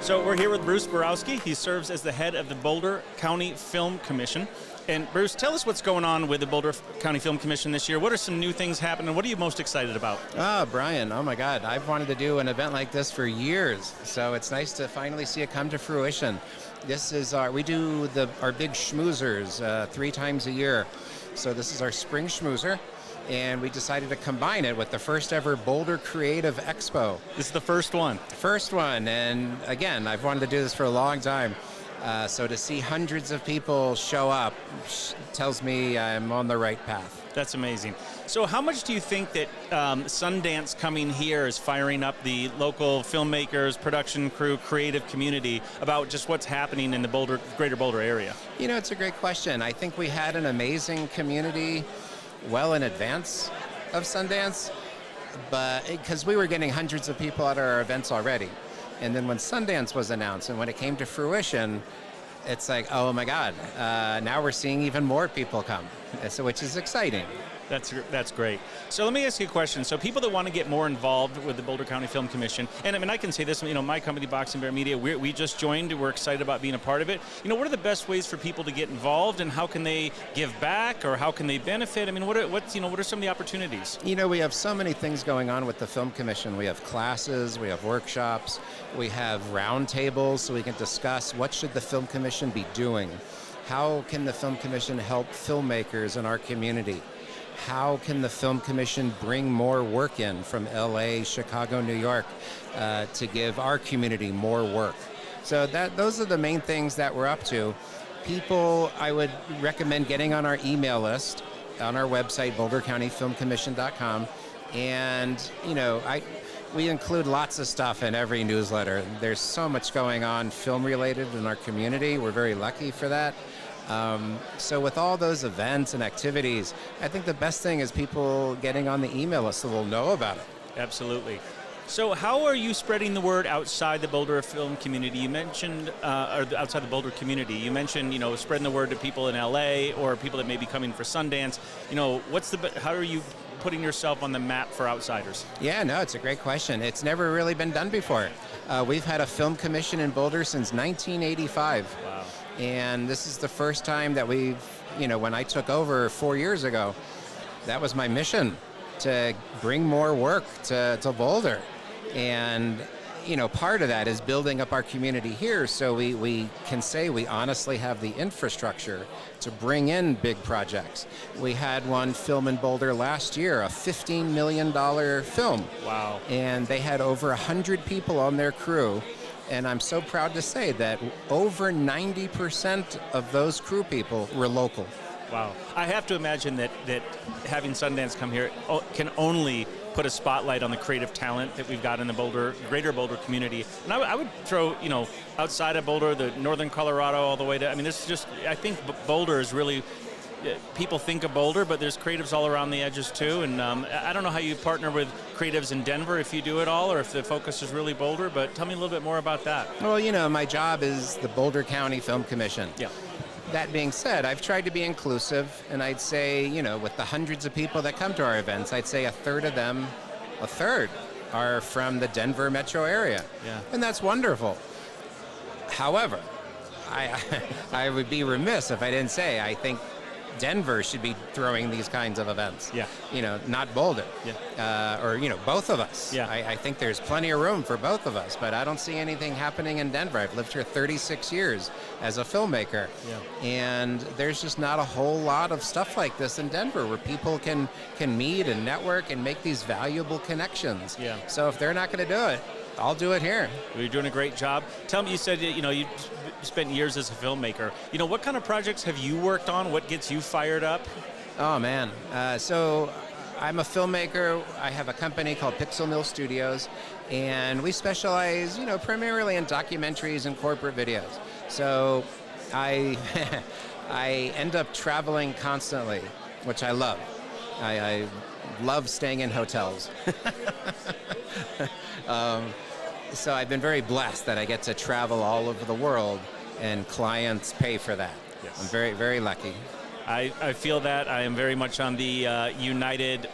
So we're here with Bruce Borowsky. He serves as the head of the Boulder County Film Commission. And Bruce, tell us what's going on with the Boulder County Film Commission this year. What are some new things happening? What are you most excited about? Brian, oh my God, I've wanted to do an event like this for years. So it's nice to finally see it come to fruition. This is we do our big schmoozers 3 times a year. So this is our spring schmoozer. And we decided to combine it with the first ever Boulder Creative Expo. This is the first one. First one, and again, I've wanted to do this for a long time. So to see hundreds of people show up tells me I'm on the right path. That's amazing. So how much do you think that Sundance coming here is firing up the local filmmakers, production crew, creative community about just what's happening in the greater Boulder area? You know, it's a great question. I think we had an amazing community well in advance of Sundance, but because we were getting hundreds of people at our events already. And then when Sundance was announced and when it came to fruition, it's like, oh my God, now we're seeing even more people come, so which is exciting. That's great. So let me ask you a question. So people that want to get more involved with the Boulder County Film Commission, and I mean, I can say this, my company, Boxing Bear Media, we just joined. We're excited about being a part of it. What are the best ways for people to get involved, and how can they give back, or how can they benefit? I mean, what are some of the opportunities? We have so many things going on with the Film Commission. We have classes, we have workshops, we have roundtables, so we can discuss what should the Film Commission be doing. How can the Film Commission help filmmakers in our community? How can the Film Commission bring more work in from LA, Chicago, New York to give our community more work? So those are the main things that we're up to. People, I would recommend getting on our email list on our website, bouldercountyfilmcommission.com. And, we include lots of stuff in every newsletter. There's so much going on film-related in our community. We're very lucky for that. So with all those events and activities, I think the best thing is people getting on the email list so they'll know about it. Absolutely. So how are you spreading the word outside the Boulder film community? You mentioned, or outside the Boulder community, you mentioned, spreading the word to people in LA or people that may be coming for Sundance. How are you putting yourself on the map for outsiders? Yeah, no, it's a great question. It's never really been done before. We've had a film commission in Boulder since 1985. Wow. And this is the first time that we've, when I took over 4 years ago, that was my mission, to bring more work to Boulder. And, part of that is building up our community here so we can say we honestly have the infrastructure to bring in big projects. We had one film in Boulder last year, a $15 million film. Wow. And they had over 100 people on their crew. And I'm so proud to say that over 90% of those crew people were local. Wow. I have to imagine that having Sundance come here can only put a spotlight on the creative talent that we've got in the greater Boulder community. And I would throw, outside of Boulder, the northern Colorado all the way to, I think Boulder is really, people think of Boulder, but there's creatives all around the edges too. And I don't know how you partner with creatives in Denver, if you do it all, or if the focus is really Boulder, but tell me a little bit more about that. Well, my job is the Boulder County Film Commission. Yeah. That being said, I've tried to be inclusive, and I'd say, with the hundreds of people that come to our events, I'd say a third are from the Denver metro area. Yeah. And that's wonderful. However, I would be remiss if I didn't say I think Denver should be throwing these kinds of events. Yeah. Not Boulder. Yeah. Or both of us. Yeah. I think there's plenty of room for both of us, but I don't see anything happening in Denver. I've lived here 36 years as a filmmaker. Yeah. And there's just not a whole lot of stuff like this in Denver where people can meet and network and make these valuable connections. Yeah. So if they're not going to do it, I'll do it here. You're doing a great job. Tell me, you said, you spent years as a filmmaker. What kind of projects have you worked on? What gets you fired up? Oh, man. So I'm a filmmaker. I have a company called Pixel Mill Studios, and we specialize, primarily in documentaries and corporate videos. So I end up traveling constantly, which I love. I love staying in hotels. So I've been very blessed that I get to travel all over the world, and clients pay for that. Yes. I'm very, very lucky. I feel that. I am very much on the United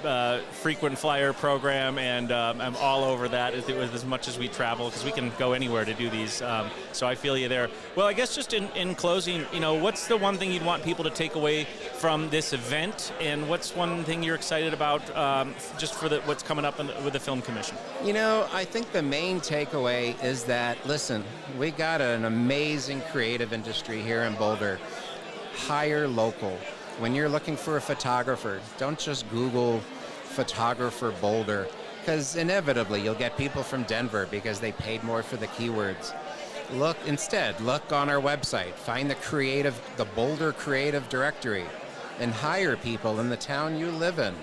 frequent flyer program, and I'm all over that as much as we travel, because we can go anywhere to do these. So I feel you there. Well, I guess just in closing, you know, what's the one thing you'd want people to take away from this event, and what's one thing you're excited about just for what's coming up with the Film Commission? You know, I think the main takeaway is that, listen, we got an amazing creative industry here in Boulder. Hire local. When you're looking for a photographer, don't just Google photographer Boulder, because inevitably you'll get people from Denver because they paid more for the keywords. Look on our website, find the Boulder Creative Directory, and hire people in the town you live in.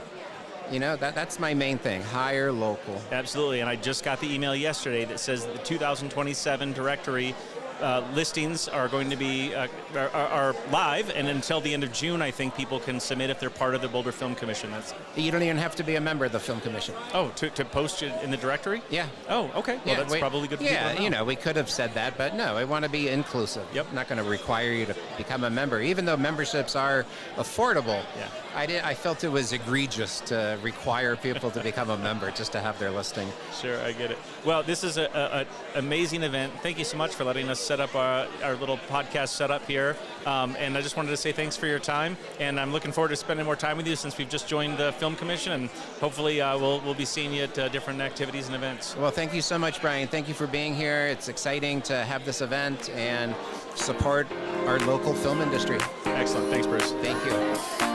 You know, that's my main thing, hire local. Absolutely, and I just got the email yesterday that says the 2027 directory listings are going to be are live, and until the end of June, I think people can submit if they're part of the Boulder Film Commission. You don't even have to be a member of the Film Commission. Oh, to post it in the directory? Yeah. Oh, okay. Well, that's probably good for people to know. You know, we could have said that, but no, I want to be inclusive. Yep. I'm not going to require you to become a member, even though memberships are affordable. Yeah. I felt it was egregious to require people to become a member just to have their listing. Sure, I get it. Well, this is an amazing event. Thank you so much for letting us set up our little podcast setup here. And I just wanted to say thanks for your time. And I'm looking forward to spending more time with you since we've just joined the Film Commission. And hopefully we'll be seeing you at different activities and events. Well, thank you so much, Brian. Thank you for being here. It's exciting to have this event and support our local film industry. Excellent. Thanks, Bruce. Thank you.